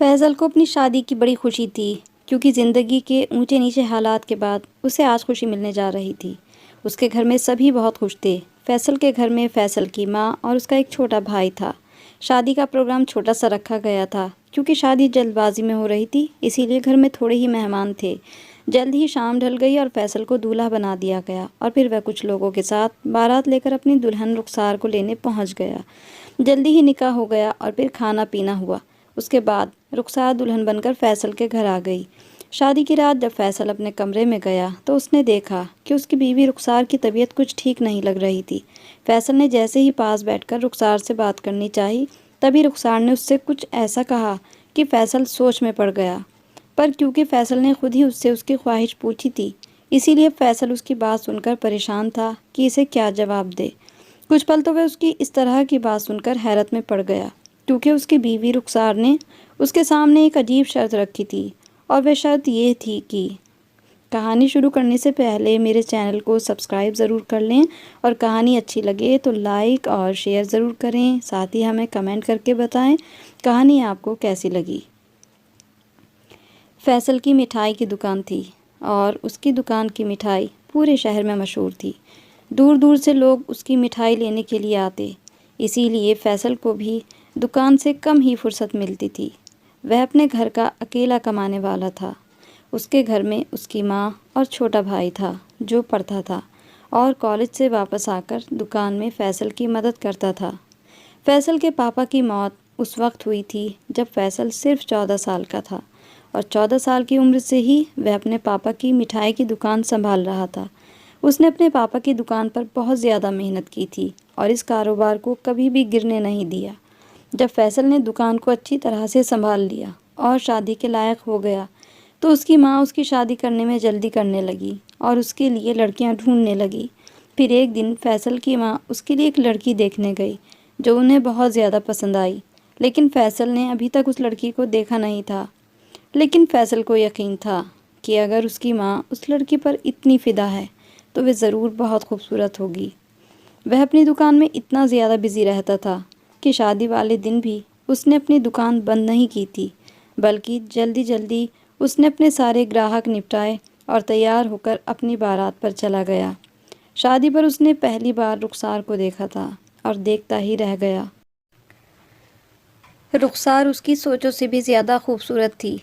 فیصل کو اپنی شادی کی بڑی خوشی تھی کیونکہ زندگی کے اونچے نیچے حالات کے بعد اسے آج خوشی ملنے جا رہی تھی۔ اس کے گھر میں سبھی بہت خوش تھے۔ فیصل کے گھر میں فیصل کی ماں اور اس کا ایک چھوٹا بھائی تھا۔ شادی کا پروگرام چھوٹا سا رکھا گیا تھا کیونکہ شادی جلد بازی میں ہو رہی تھی، اسی لیے گھر میں تھوڑے ہی مہمان تھے۔ جلد ہی شام ڈھل گئی اور فیصل کو دولہا بنا دیا گیا اور پھر وہ کچھ لوگوں کے ساتھ بارات لے کر اپنی دلہن رخسار کو لینے پہنچ گیا۔ جلدی ہی نکاح ہو گیا اور پھر کھانا پینا ہوا۔ اس کے بعد رخسار دلہن بن کر فیصل کے گھر آ گئی۔ شادی کی رات جب فیصل اپنے کمرے میں گیا تو اس نے دیکھا کہ اس کی بیوی رخسار کی طبیعت کچھ ٹھیک نہیں لگ رہی تھی۔ فیصل نے جیسے ہی پاس بیٹھ کر رخسار سے بات کرنی چاہی، تبھی رخسار نے اس سے کچھ ایسا کہا کہ فیصل سوچ میں پڑ گیا۔ پر کیونکہ فیصل نے خود ہی اس سے اس کی خواہش پوچھی تھی، اسی لیے فیصل اس کی بات سن کر پریشان تھا کہ اسے کیا جواب دے۔ کچھ پل تو وہ اس کی اس طرح کی بات سن کر حیرت میں پڑ گیا کیونکہ اس کی بیوی رخسار نے اس کے سامنے ایک عجیب شرط رکھی تھی، اور وہ شرط یہ تھی کہ کہانی شروع کرنے سے پہلے میرے چینل کو سبسکرائب ضرور کر لیں، اور کہانی اچھی لگے تو لائک اور شیئر ضرور کریں۔ ساتھ ہی ہمیں کمنٹ کر کے بتائیں کہانی آپ کو کیسی لگی۔ فیصل کی مٹھائی کی دکان تھی اور اس کی دکان کی مٹھائی پورے شہر میں مشہور تھی۔ دور دور سے لوگ اس کی مٹھائی لینے کے لیے آتے، اسی لیے فیصل کو بھی دکان سے کم ہی فرصت ملتی تھی۔ وہ اپنے گھر کا اکیلا کمانے والا تھا۔ اس کے گھر میں اس کی ماں اور چھوٹا بھائی تھا جو پڑھتا تھا اور کالج سے واپس آ کر دکان میں فیصل کی مدد کرتا تھا۔ فیصل کے پاپا کی موت اس وقت ہوئی تھی جب فیصل صرف 14 سال کا تھا، اور 14 سال کی عمر سے ہی وہ اپنے پاپا کی مٹھائی کی دکان سنبھال رہا تھا۔ اس نے اپنے پاپا کی دکان پر بہت زیادہ محنت کی تھی اور اس کاروبار کو کبھی بھی گرنے نہیں دیا۔ جب فیصل نے دکان کو اچھی طرح سے سنبھال لیا اور شادی کے لائق ہو گیا تو اس کی ماں اس کی شادی کرنے میں جلدی کرنے لگی اور اس کے لیے لڑکیاں ڈھونڈنے لگی۔ پھر ایک دن فیصل کی ماں اس کے لیے ایک لڑکی دیکھنے گئی جو انہیں بہت زیادہ پسند آئی، لیکن فیصل نے ابھی تک اس لڑکی کو دیکھا نہیں تھا۔ لیکن فیصل کو یقین تھا کہ اگر اس کی ماں اس لڑکی پر اتنی فدا ہے تو وہ ضرور بہت خوبصورت ہوگی۔ وہ اپنی دکان میں اتنا زیادہ بزی رہتا تھا کہ شادی والے دن بھی اس نے اپنی دکان بند نہیں کی تھی، بلکہ جلدی جلدی اس نے اپنے سارے گراہک نپٹائے اور تیار ہو کر اپنی بارات پر چلا گیا۔ شادی پر اس نے پہلی بار رخسار کو دیکھا تھا اور دیکھتا ہی رہ گیا۔ رخسار اس کی سوچوں سے بھی زیادہ خوبصورت تھی۔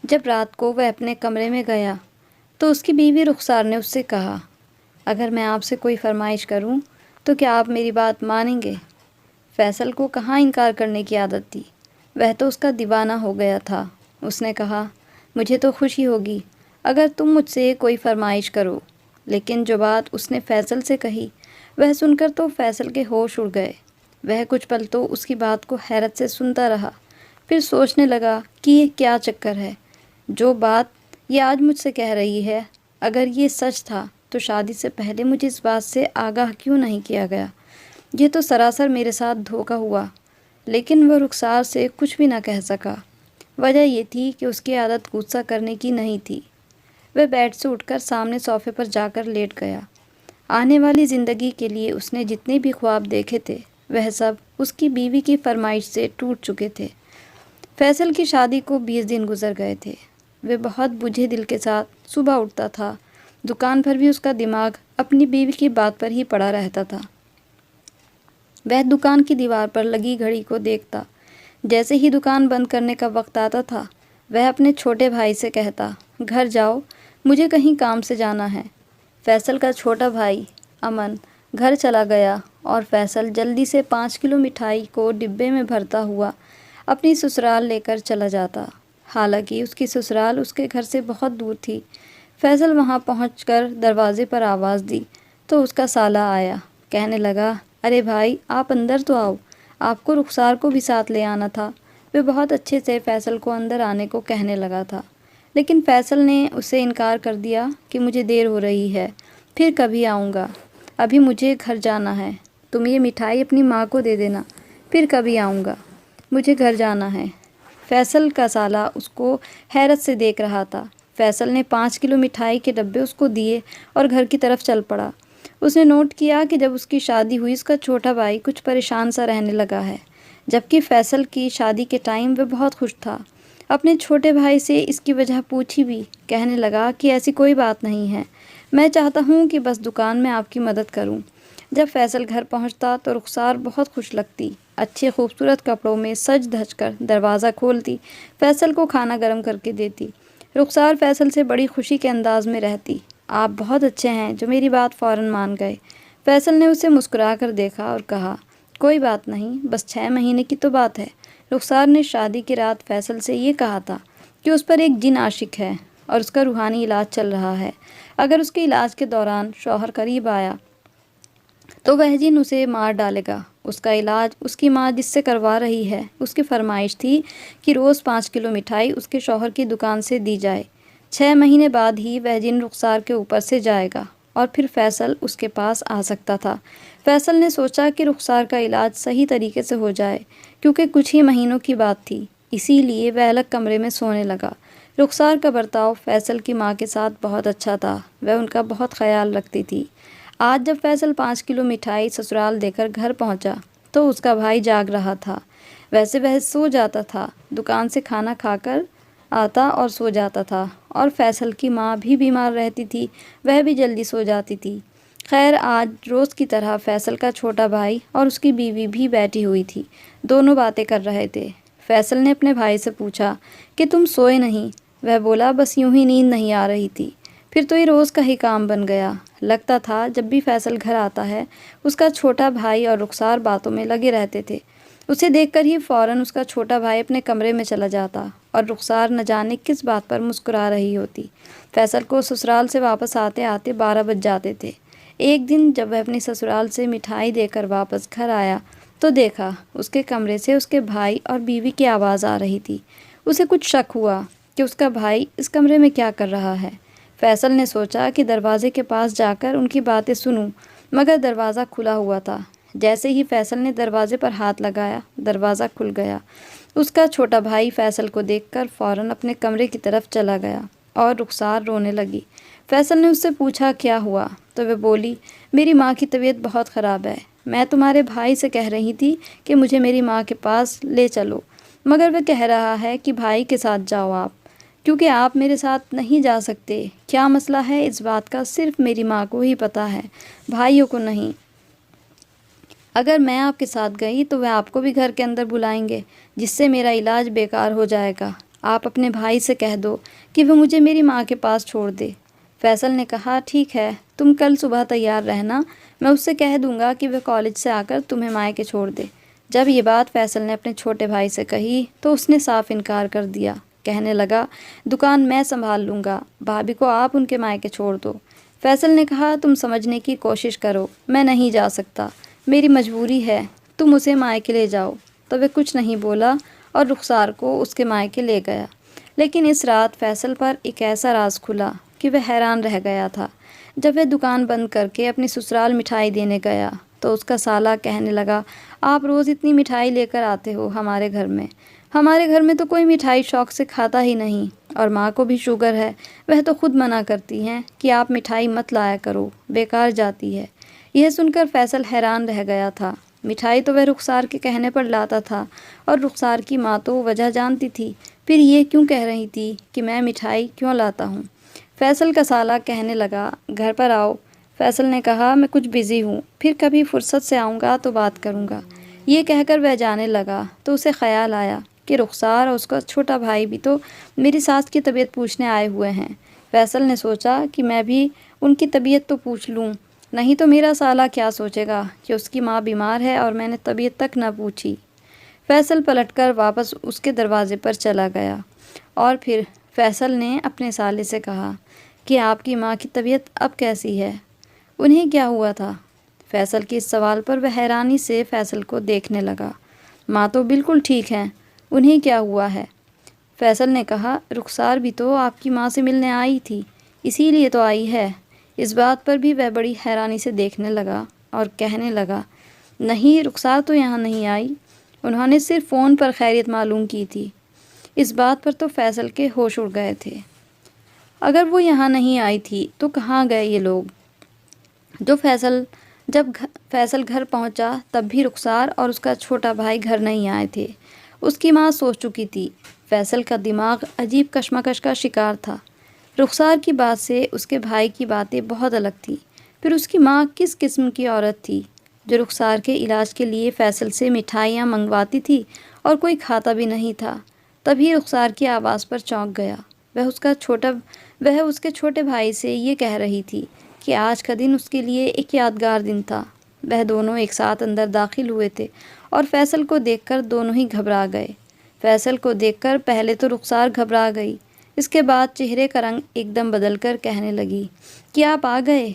جب رات کو وہ اپنے کمرے میں گیا تو اس کی بیوی رخسار نے اس سے کہا، اگر میں آپ سے کوئی فرمائش کروں تو کیا آپ میری بات مانیں گے؟ فیصل کو کہاں انکار کرنے کی عادت تھی، وہ تو اس کا دیوانہ ہو گیا تھا۔ اس نے کہا، مجھے تو خوشی ہوگی اگر تم مجھ سے کوئی فرمائش کرو۔ لیکن جو بات اس نے فیصل سے کہی وہ سن کر تو فیصل کے ہوش اڑ گئے۔ وہ کچھ پل تو اس کی بات کو حیرت سے سنتا رہا، پھر سوچنے لگا کہ یہ کیا چکر ہے، جو بات یہ آج مجھ سے کہہ رہی ہے، اگر یہ سچ تھا تو شادی سے پہلے مجھے اس بات سے آگاہ کیوں نہیں کیا گیا؟ یہ تو سراسر میرے ساتھ دھوکہ ہوا۔ لیکن وہ رخسار سے کچھ بھی نہ کہہ سکا۔ وجہ یہ تھی کہ اس کی عادت غصہ کرنے کی نہیں تھی۔ وہ بیڈ سے اٹھ کر سامنے صوفے پر جا کر لیٹ گیا۔ آنے والی زندگی کے لیے اس نے جتنے بھی خواب دیکھے تھے وہ سب اس کی بیوی کی فرمائش سے ٹوٹ چکے تھے۔ فیصل کی شادی کو 20 دن گزر گئے تھے۔ وہ بہت بجھے دل کے ساتھ صبح اٹھتا تھا۔ دکان پر بھی اس کا دماغ اپنی بیوی کی بات پر ہی پڑا رہتا تھا۔ وہ دکان کی دیوار پر لگی گھڑی کو دیکھتا۔ جیسے ہی دکان بند کرنے کا وقت آتا تھا وہ اپنے چھوٹے بھائی سے کہتا، گھر جاؤ، مجھے کہیں کام سے جانا ہے۔ فیصل کا چھوٹا بھائی امن گھر چلا گیا اور فیصل جلدی سے 5 کلو مٹھائی کو ڈبے میں بھرتا ہوا اپنی سسرال لے کر چلا جاتا۔ حالانکہ اس کی سسرال اس کے گھر سے بہت دور تھی۔ فیصل وہاں پہنچ کر دروازے پر آواز دی تو اس کا سالا آیا۔ کہنے لگا، ارے بھائی آپ اندر تو آؤ، آپ کو رخسار کو بھی ساتھ لے آنا تھا۔ وہ بہت اچھے سے فیصل کو اندر آنے کو کہنے لگا تھا، لیکن فیصل نے اسے انکار کر دیا کہ مجھے دیر ہو رہی ہے، پھر کبھی آؤں گا، ابھی مجھے گھر جانا ہے۔ تم یہ مٹھائی اپنی ماں کو دے دینا، پھر کبھی آؤں گا، مجھے گھر جانا ہے۔ فیصل کا سالا اس کو حیرت سے دیکھ رہا تھا۔ فیصل نے 5 کلو مٹھائی کے ڈبے اس کو دیے اور گھر کی طرف چل پڑا۔ اس نے نوٹ کیا کہ جب اس کی شادی ہوئی اس کا چھوٹا بھائی کچھ پریشان سا رہنے لگا ہے، جبکہ فیصل کی شادی کے ٹائم وہ بہت خوش تھا۔ اپنے چھوٹے بھائی سے اس کی وجہ پوچھی بھی، کہنے لگا کہ ایسی کوئی بات نہیں ہے، میں چاہتا ہوں کہ بس دکان میں آپ کی مدد کروں۔ جب فیصل گھر پہنچتا تو رخسار بہت خوش لگتی، اچھے خوبصورت کپڑوں میں سج دھج کر دروازہ کھولتی، فیصل کو کھانا گرم کر کے دیتی۔ رخسار فیصل سے بڑی خوشی کے انداز میں رہتی۔ آپ بہت اچھے ہیں جو میری بات فوراً مان گئے۔ فیصل نے اسے مسکرا کر دیکھا اور کہا، کوئی بات نہیں، بس 6 مہینے کی تو بات ہے۔ رخسار نے شادی کی رات فیصل سے یہ کہا تھا کہ اس پر ایک جن عاشق ہے اور اس کا روحانی علاج چل رہا ہے۔ اگر اس کے علاج کے دوران شوہر قریب آیا تو وہ جن اسے مار ڈالے گا۔ اس کا علاج اس کی ماں جس سے کروا رہی ہے، اس کی فرمائش تھی کہ روز 5 کلو مٹھائی اس کے شوہر کی دکان سے دی جائے۔ 6 مہینے بعد ہی وہ جن رخسار کے اوپر سے جائے گا اور پھر فیصل اس کے پاس آ سکتا تھا۔ فیصل نے سوچا کہ رخسار کا علاج صحیح طریقے سے ہو جائے، کیونکہ کچھ ہی مہینوں کی بات تھی، اسی لیے وہ الگ کمرے میں سونے لگا۔ رخسار کا برتاؤ فیصل کی ماں کے ساتھ بہت اچھا تھا، وہ ان کا بہت خیال رکھتی تھی۔ آج جب فیصل 5 کلو مٹھائی سسرال دے کر گھر پہنچا تو اس کا بھائی جاگ رہا تھا۔ ویسے وہ سو جاتا تھا، دکان سے کھانا کھا کر آتا اور سو جاتا تھا، اور فیصل کی ماں بھی بیمار رہتی تھی، وہ بھی جلدی سو جاتی تھی۔ خیر آج روز کی طرح فیصل کا چھوٹا بھائی اور اس کی بیوی بھی بیٹھی ہوئی تھی، دونوں باتیں کر رہے تھے۔ فیصل نے اپنے بھائی سے پوچھا کہ تم سوئے نہیں؟ وہ بولا، بس یوں ہی نیند نہیں آ رہی تھی۔ پھر تو یہ روز کا ہی کام بن گیا۔ لگتا تھا جب بھی فیصل گھر آتا ہے اس کا چھوٹا بھائی اور رخسار باتوں میں لگے رہتے تھے۔ اسے دیکھ کر ہی فوراً اس کا چھوٹا بھائی اپنے کمرے میں چلا جاتا اور رخسار نہ جانے کس بات پر مسکرا رہی ہوتی۔ فیصل کو سسرال سے واپس آتے آتے 12 بج جاتے تھے۔ ایک دن جب وہ اپنی سسرال سے مٹھائی دے کر واپس گھر آیا تو دیکھا اس کے کمرے سے اس کے بھائی اور بیوی کی آواز آ رہی تھی۔ اسے کچھ شک ہوا کہ اس کا بھائی اس کمرے میں کیا کر رہا ہے۔ فیصل نے سوچا کہ دروازے کے پاس جا کر ان کی باتیں سنوں، مگر دروازہ کھلا ہوا تھا۔ جیسے ہی فیصل نے دروازے پر ہاتھ لگایا، دروازہ کھل گیا۔ اس کا چھوٹا بھائی فیصل کو دیکھ کر فوراً اپنے کمرے کی طرف چلا گیا اور رخسار رونے لگی۔ فیصل نے اس سے پوچھا کیا ہوا تو وہ بولی، میری ماں کی طبیعت بہت خراب ہے، میں تمہارے بھائی سے کہہ رہی تھی کہ مجھے میری ماں کے پاس لے چلو، مگر وہ کہہ رہا ہے کہ بھائی کے ساتھ جاؤ آپ، کیونکہ آپ میرے ساتھ نہیں جا سکتے۔ کیا مسئلہ ہے اس بات کا صرف میری ماں کو ہی پتہ ہے، بھائیوں کو نہیں۔ اگر میں آپ کے ساتھ گئی تو وہ آپ کو بھی گھر کے اندر بلائیں گے، جس سے میرا علاج بیکار ہو جائے گا۔ آپ اپنے بھائی سے کہہ دو کہ وہ مجھے میری ماں کے پاس چھوڑ دے۔ فیصل نے کہا، ٹھیک ہے، تم کل صبح تیار رہنا، میں اس سے کہہ دوں گا کہ وہ کالج سے آ کر تمہیں مائکے چھوڑ دے۔ جب یہ بات فیصل نے اپنے چھوٹے بھائی سے کہی تو اس نے صاف انکار کر دیا، کہنے لگا، دکان میں سنبھال لوں گا، بھابھی کو آپ ان کے مائکے چھوڑ دو۔ فیصل نے کہا، تم سمجھنے کی کوشش کرو، میں نہیں جا سکتا، میری مجبوری ہے، تم اسے مائکے لے جاؤ۔ تو وہ کچھ نہیں بولا اور رخسار کو اس کے مائکے لے گیا۔ لیکن اس رات فیصل پر ایک ایسا راز کھلا کہ وہ حیران رہ گیا تھا۔ جب وہ دکان بند کر کے اپنی سسرال مٹھائی دینے گیا تو اس کا سالہ کہنے لگا، آپ روز اتنی مٹھائی لے کر آتے ہو ہمارے گھر میں تو کوئی مٹھائی شوق سے کھاتا ہی نہیں، اور ماں کو بھی شوگر ہے، وہ تو خود منع کرتی ہیں کہ آپ مٹھائی مت لایا کرو، بیکار جاتی ہے۔ یہ سن کر فیصل حیران رہ گیا تھا۔ مٹھائی تو وہ رخسار کے کہنے پر لاتا تھا اور رخسار کی ماں تو وجہ جانتی تھی، پھر یہ کیوں کہہ رہی تھی کہ میں مٹھائی کیوں لاتا ہوں؟ فیصل کا سالہ کہنے لگا، گھر پر آؤ۔ فیصل نے کہا، میں کچھ بزی ہوں، پھر کبھی فرصت سے آؤں گا تو بات کروں گا۔ یہ کہہ کر وہ جانے لگا تو اسے خیال آیا کہ رخسار اور اس کا چھوٹا بھائی بھی تو میری ساس کی طبیعت پوچھنے آئے ہوئے ہیں۔ فیصل نے سوچا کہ میں بھی ان کی طبیعت تو پوچھ لوں، نہیں تو میرا سالہ کیا سوچے گا کہ اس کی ماں بیمار ہے اور میں نے طبیعت تک نہ پوچھی۔ فیصل پلٹ کر واپس اس کے دروازے پر چلا گیا اور پھر فیصل نے اپنے سالے سے کہا کہ آپ کی ماں کی طبیعت اب کیسی ہے؟ انہیں کیا ہوا تھا؟ فیصل کے اس سوال پر وہ حیرانی سے فیصل کو دیکھنے لگا۔ ماں تو بالکل ٹھیک ہیں، انہیں کیا ہوا ہے؟ فیصل نے کہا، رخسار بھی تو آپ کی ماں سے ملنے آئی تھی، اسی لیے تو آئی ہے۔ اس بات پر بھی وہ بڑی حیرانی سے دیکھنے لگا اور کہنے لگا، نہیں، رخسار تو یہاں نہیں آئی، انہوں نے صرف فون پر خیریت معلوم کی تھی۔ اس بات پر تو فیصل کے ہوش اڑ گئے تھے۔ اگر وہ یہاں نہیں آئی تھی تو کہاں گئے یہ لوگ؟ جب فیصل گھر پہنچا تب بھی رخسار اور اس کا چھوٹا بھائی گھر نہیں آئے تھے۔ اس کی ماں سو چکی تھی۔ فیصل کا دماغ عجیب کشمکش کا شکار تھا۔ رخسار کی بات سے اس کے بھائی کی باتیں بہت الگ تھیں۔ پھر اس کی ماں کس قسم کی عورت تھی جو رخسار کے علاج کے لیے فیصل سے مٹھائیاں منگواتی تھی اور کوئی کھاتا بھی نہیں تھا؟ تبھی رخسار کی آواز پر چونک گیا۔ وہ اس کے چھوٹے بھائی سے یہ کہہ رہی تھی کہ آج کا دن اس کے لیے ایک یادگار دن تھا۔ وہ دونوں ایک ساتھ اندر داخل ہوئے تھے اور فیصل کو دیکھ کر دونوں ہی گھبرا گئے۔ فیصل کو دیکھ کر پہلے تو رخسار گھبرا گئی، اس کے بعد چہرے کا رنگ ایک دم بدل کر کہنے لگی کہ آپ آ گئے۔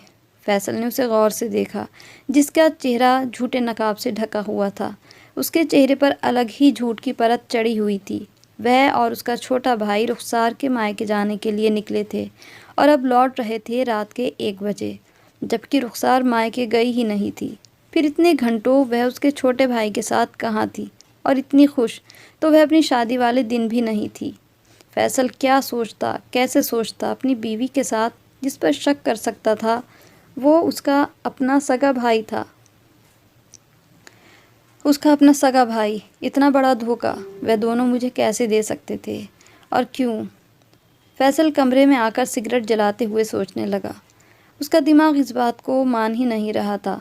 فیصل نے اسے غور سے دیکھا، جس کا چہرہ جھوٹے نقاب سے ڈھکا ہوا تھا۔ اس کے چہرے پر الگ ہی جھوٹ کی پرت چڑھی ہوئی تھی۔ وہ اور اس کا چھوٹا بھائی رخسار کے مائکے جانے کے لیے نکلے تھے اور اب لوٹ رہے تھے رات کے 1 بجے، جبکہ رخسار مائکے گئی ہی نہیں تھی۔ پھر اتنے گھنٹوں وہ اس کے چھوٹے بھائی کے ساتھ کہاں تھی؟ اور اتنی خوش تو وہ اپنی شادی والے دن بھی نہیں تھی۔ فیصل کیا سوچتا، کیسے سوچتا اپنی بیوی کے ساتھ جس پر شک کر سکتا تھا وہ اس کا اپنا سگا بھائی تھا۔ اس کا اپنا سگا بھائی، اتنا بڑا دھوکہ وہ دونوں مجھے کیسے دے سکتے تھے اور کیوں؟ فیصل کمرے میں آ کر سگریٹ جلاتے ہوئے سوچنے لگا۔ اس کا دماغ اس بات کو مان ہی نہیں رہا تھا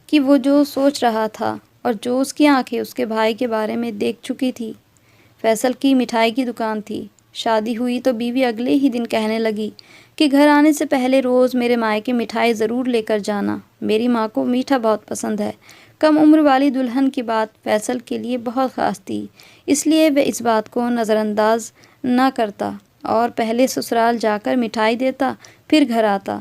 کہ وہ جو سوچ رہا تھا اور جو اس کی آنکھیں اس کے بھائی کے بارے میں دیکھ چکی تھی۔ فیصل کی مٹھائی کی دکان تھی۔ شادی ہوئی تو بیوی اگلے ہی دن کہنے لگی کہ گھر آنے سے پہلے روز میرے مائکے مٹھائی ضرور لے کر جانا، میری ماں کو میٹھا بہت پسند ہے۔ کم عمر والی دلہن کی بات فیصل کے لیے بہت خاص تھی، اس لیے وہ اس بات کو نظر انداز نہ کرتا اور پہلے سسرال جا کر مٹھائی دیتا، پھر گھر آتا۔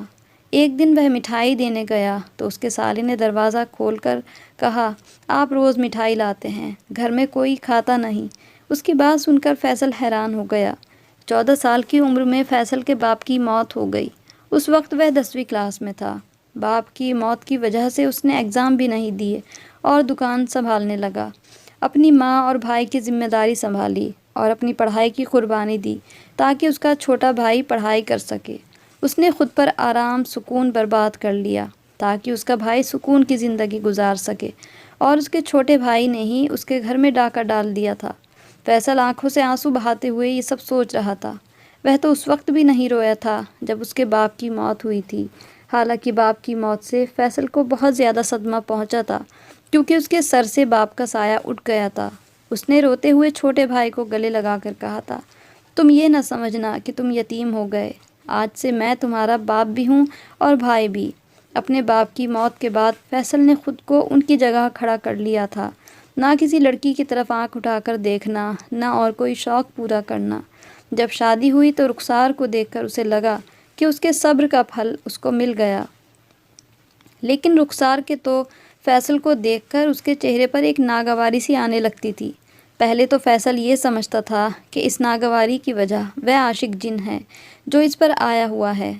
ایک دن وہ مٹھائی دینے گیا تو اس کے سالے نے دروازہ کھول کر کہا، آپ روز مٹھائی لاتے ہیں، گھر میں کوئی کھاتا نہیں۔ اس کی بات سن کر فیصل حیران ہو گیا۔ 14 سال کی عمر میں فیصل کے باپ کی موت ہو گئی۔ اس وقت وہ 10ویں کلاس میں تھا۔ باپ کی موت کی وجہ سے اس نے ایگزام بھی نہیں دیے اور دکان سنبھالنے لگا۔ اپنی ماں اور بھائی کی ذمہ داری سنبھالی اور اپنی پڑھائی کی قربانی دی تاکہ اس کا چھوٹا بھائی پڑھائی کر سکے۔ اس نے خود پر آرام سکون برباد کر لیا تاکہ اس کا بھائی سکون کی زندگی گزار سکے، اور اس کے چھوٹے بھائی نے ہی اس کے گھر میں ڈاکہ ڈال دیا تھا۔ فیصل آنکھوں سے آنسو بہاتے ہوئے یہ سب سوچ رہا تھا۔ وہ تو اس وقت بھی نہیں رویا تھا جب اس کے باپ کی موت ہوئی تھی۔ حالانکہ باپ کی موت سے فیصل کو بہت زیادہ صدمہ پہنچا تھا، کیونکہ اس کے سر سے باپ کا سایہ اٹھ گیا تھا۔ اس نے روتے ہوئے چھوٹے بھائی کو گلے لگا کر کہا تھا، تم یہ نہ سمجھنا کہ تم یتیم ہو گئے، آج سے میں تمہارا باپ بھی ہوں اور بھائی بھی۔ اپنے باپ کی موت کے بعد فیصل نے خود کو ان کی جگہ کھڑا کر لیا تھا۔ نہ کسی لڑکی کی طرف آنکھ اٹھا کر دیکھنا، نہ اور کوئی شوق پورا کرنا۔ جب شادی ہوئی تو رخسار کو دیکھ کر اسے لگا کہ اس کے صبر کا پھل اس کو مل گیا، لیکن رخسار کے تو فیصل کو دیکھ کر اس کے چہرے پر ایک ناگواری سی آنے لگتی تھی۔ پہلے تو فیصل یہ سمجھتا تھا کہ اس ناگواری کی وجہ وہ عاشق جن ہے جو اس پر آیا ہوا ہے،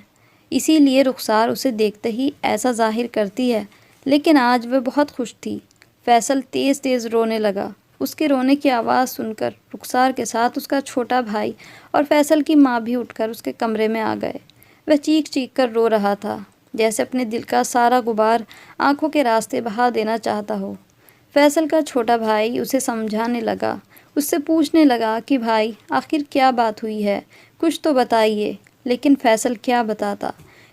اسی لیے رخسار اسے دیکھتے ہی ایسا ظاہر کرتی ہے، لیکن آج وہ بہت خوش تھی۔ فیصل تیز تیز رونے لگا۔ اس کے رونے کی آواز سن کر رخسار کے ساتھ اس کا چھوٹا بھائی اور فیصل کی ماں بھی اٹھ کر اس کے کمرے میں آ گئے۔ وہ چیخ چیخ کر رو رہا تھا، جیسے اپنے دل کا سارا غبار آنکھوں کے راستے بہا دینا چاہتا ہو۔ فیصل کا چھوٹا بھائی اسے سمجھانے لگا، اس سے پوچھنے لگا کہ بھائی آخر کیا بات ہوئی ہے، کچھ تو بتائیے۔ لیکن فیصل کیا بتاتا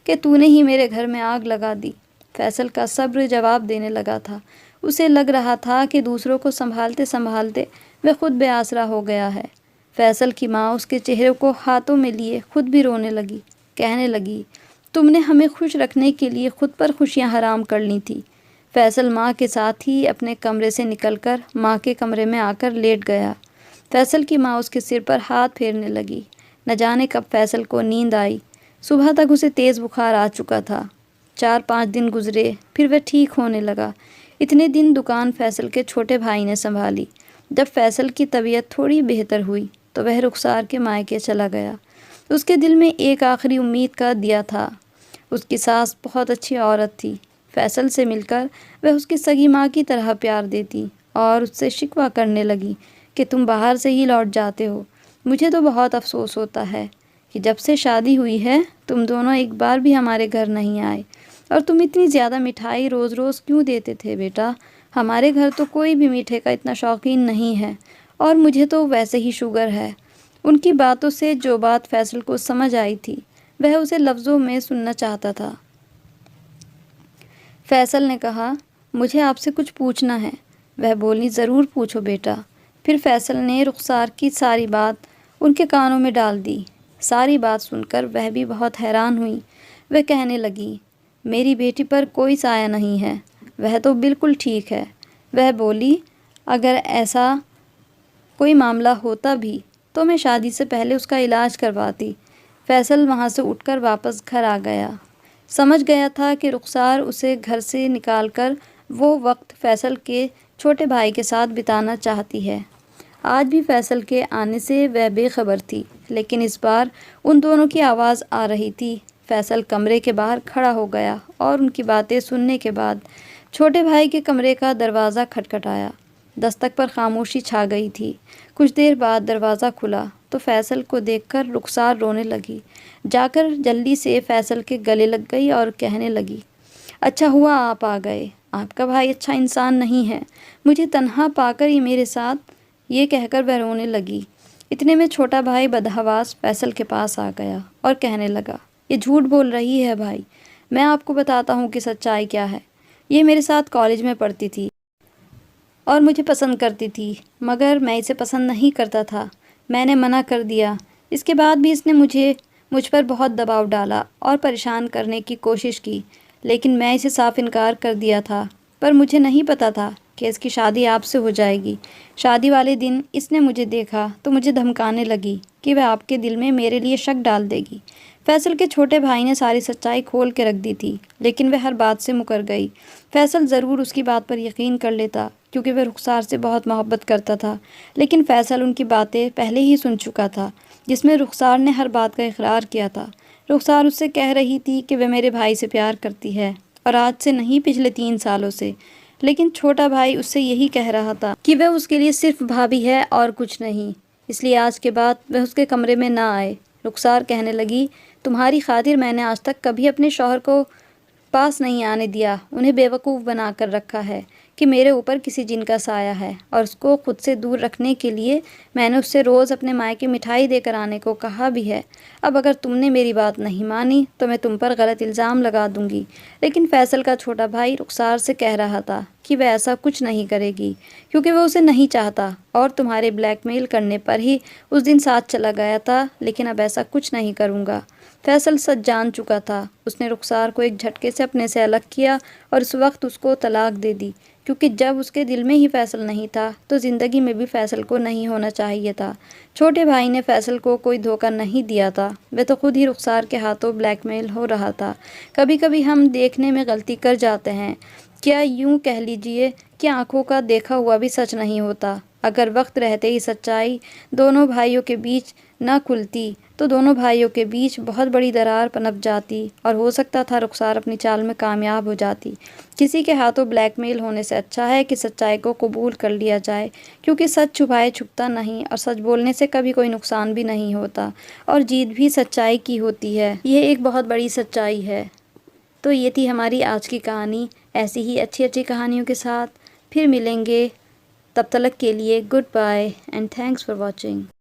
کہ تو نے ہی میرے گھر میں آگ لگا دی۔ فیصل کا صبر جواب دینے لگا تھا۔ اسے لگ رہا تھا کہ دوسروں کو سنبھالتے سنبھالتے وہ خود بے آسرا ہو گیا ہے۔ فیصل کی ماں اس کے چہرے کو ہاتھوں میں لیے خود بھی رونے لگی، کہنے لگی، تم نے ہمیں خوش رکھنے کے لیے خود پر خوشیاں حرام کر لی تھی۔ فیصل ماں کے ساتھ ہی اپنے کمرے سے نکل کر ماں کے کمرے میں آ کر لیٹ گیا۔ فیصل کی ماں اس کے سر پر ہاتھ پھیرنے لگی۔ نہ جانے کب فیصل کو نیند آئی۔ صبح تک اسے تیز بخار آ چکا تھا۔ 4-5 دن گزرے، پھر وہ ٹھیک ہونے لگا۔ اتنے دن دکان فیصل کے چھوٹے بھائی نے سنبھالی۔ جب فیصل کی طبیعت تھوڑی بہتر ہوئی تو وہ رخسار کے مائکے چلا گیا۔ اس کے دل میں ایک آخری امید کا دیا تھا۔ اس کی ساس بہت اچھی عورت تھی۔ فیصل سے مل کر وہ اس کی سگی ماں کی طرح پیار دیتی اور اس سے شکوہ کرنے لگی کہ تم باہر سے ہی لوٹ جاتے ہو۔ مجھے تو بہت افسوس ہوتا ہے کہ جب سے شادی ہوئی ہے تم دونوں ایک بار بھی ہمارے گھر نہیں آئے، اور تم اتنی زیادہ مٹھائی روز روز کیوں دیتے تھے بیٹا؟ ہمارے گھر تو کوئی بھی میٹھے کا اتنا شوقین نہیں ہے، اور مجھے تو ویسے ہی شوگر ہے۔ ان کی باتوں سے جو بات فیصل کو سمجھ آئی تھی وہ اسے لفظوں میں سننا چاہتا تھا۔ فیصل نے کہا، مجھے آپ سے کچھ پوچھنا ہے۔ وہ بولی، ضرور پوچھو بیٹا۔ پھر فیصل نے رخسار کی ساری بات ان کے کانوں میں ڈال دی۔ ساری بات سن کر وہ بھی بہت حیران ہوئی۔ وہ کہنے لگی، میری بیٹی پر کوئی سایہ نہیں ہے، وہ تو بالکل ٹھیک ہے۔ وہ بولی، اگر ایسا کوئی معاملہ ہوتا بھی تو میں شادی سے پہلے اس کا علاج کرواتی۔ فیصل وہاں سے اٹھ کر واپس گھر آ گیا۔ سمجھ گیا تھا کہ رخسار اسے گھر سے نکال کر وہ وقت فیصل کے چھوٹے بھائی کے ساتھ بتانا چاہتی ہے۔ آج بھی فیصل کے آنے سے وہ بے خبر تھی، لیکن اس بار ان دونوں کی آواز آ رہی تھی۔ فیصل کمرے کے باہر کھڑا ہو گیا اور ان کی باتیں سننے کے بعد چھوٹے بھائی کے کمرے کا دروازہ کھٹکھٹایا۔ دستک پر خاموشی چھا گئی تھی۔ کچھ دیر بعد دروازہ کھلا تو فیصل کو دیکھ کر رخسار رونے لگی۔ جا کر جلدی سے فیصل کے گلے لگ گئی اور کہنے لگی، اچھا ہوا آپ آ گئے۔ آپ کا بھائی اچھا انسان نہیں ہے، مجھے تنہا پا کر یہ میرے ساتھ، یہ کہہ کر وہ رونے لگی۔ اتنے میں چھوٹا بھائی بدحواس فیصل کے پاس آ گیا اور کہنے لگا، یہ جھوٹ بول رہی ہے بھائی، میں آپ کو بتاتا ہوں کہ سچائی کیا ہے۔ یہ میرے ساتھ کالج میں پڑھتی تھی اور مجھے پسند کرتی تھی، مگر میں اسے پسند نہیں کرتا تھا۔ میں نے منع کر دیا۔ اس کے بعد بھی اس نے مجھ پر بہت دباؤ ڈالا اور پریشان کرنے کی کوشش کی، لیکن میں اسے صاف انکار کر دیا تھا۔ پر مجھے نہیں پتا تھا کہ اس کی شادی آپ سے ہو جائے گی۔ شادی والے دن اس نے مجھے دیکھا تو مجھے دھمکانے لگی کہ وہ آپ کے دل میں میرے لیے شک ڈال دے گی۔ فیصل کے چھوٹے بھائی نے ساری سچائی کھول کے رکھ دی تھی، لیکن وہ ہر بات سے مکر گئی۔ فیصل ضرور اس کی بات پر یقین کر لیتا کیونکہ وہ رخسار سے بہت محبت کرتا تھا، لیکن فیصل ان کی باتیں پہلے ہی سن چکا تھا، جس میں رخسار نے ہر بات کا اقرار کیا تھا۔ رخسار اس سے کہہ رہی تھی کہ وہ میرے بھائی سے پیار کرتی ہے، اور آج سے نہیں، پچھلے 3 سالوں سے۔ لیکن چھوٹا بھائی اس سے یہی کہہ رہا تھا کہ وہ اس کے لیے صرف بھابھی ہے اور کچھ نہیں، اس لیے آج کے بعد وہ اس کے کمرے میں نہ آئے۔ رخسار کہنے لگی، تمہاری خاطر میں نے آج تک کبھی اپنے شوہر کو پاس نہیں آنے دیا، انہیں بیوقوف بنا کر رکھا ہے کہ میرے اوپر کسی جن کا سایہ ہے، اور اس کو خود سے دور رکھنے کے لیے میں نے اس سے روز اپنے مائکے مٹھائی دے کر آنے کو کہا بھی ہے۔ اب اگر تم نے میری بات نہیں مانی تو میں تم پر غلط الزام لگا دوں گی۔ لیکن فیصل کا چھوٹا بھائی رخسار سے کہہ رہا تھا کہ وہ ایسا کچھ نہیں کرے گی کیونکہ وہ اسے نہیں چاہتا، اور تمہارے بلیک میل کرنے پر ہی اس دن ساتھ چلا گیا تھا، لیکن اب ایسا کچھ نہیں کروں گا۔ فیصل سچ جان چکا تھا۔ اس نے رخسار کو ایک جھٹکے سے اپنے سے الگ کیا اور اس وقت اس کو طلاق دے دی، کیونکہ جب اس کے دل میں ہی فیصل نہیں تھا تو زندگی میں بھی فیصل کو نہیں ہونا چاہیے تھا۔ چھوٹے بھائی نے فیصل کو کوئی دھوکہ نہیں دیا تھا، وہ تو خود ہی رخسار کے ہاتھوں بلیک میل ہو رہا تھا۔ کبھی کبھی ہم دیکھنے میں غلطی کر جاتے ہیں، کیا یوں کہہ لیجئے کہ آنکھوں کا دیکھا ہوا بھی سچ نہیں ہوتا۔ اگر وقت رہتے ہی سچائی دونوں بھائیوں کے بیچ نہ کھلتی تو دونوں بھائیوں کے بیچ بہت بڑی درار پنپ جاتی، اور ہو سکتا تھا رخسار اپنی چال میں کامیاب ہو جاتی۔ کسی کے ہاتھوں بلیک میل ہونے سے اچھا ہے کہ سچائی کو قبول کر لیا جائے، کیونکہ سچ چھپائے چھپتا نہیں، اور سچ بولنے سے کبھی کوئی نقصان بھی نہیں ہوتا، اور جیت بھی سچائی کی ہوتی ہے۔ یہ ایک بہت بڑی سچائی ہے۔ تو یہ تھی ہماری آج کی کہانی۔ ایسی ہی اچھی اچھی کہانیوں کے ساتھ پھر ملیں گے، تب تک کے لیے goodbye and thanks for watching.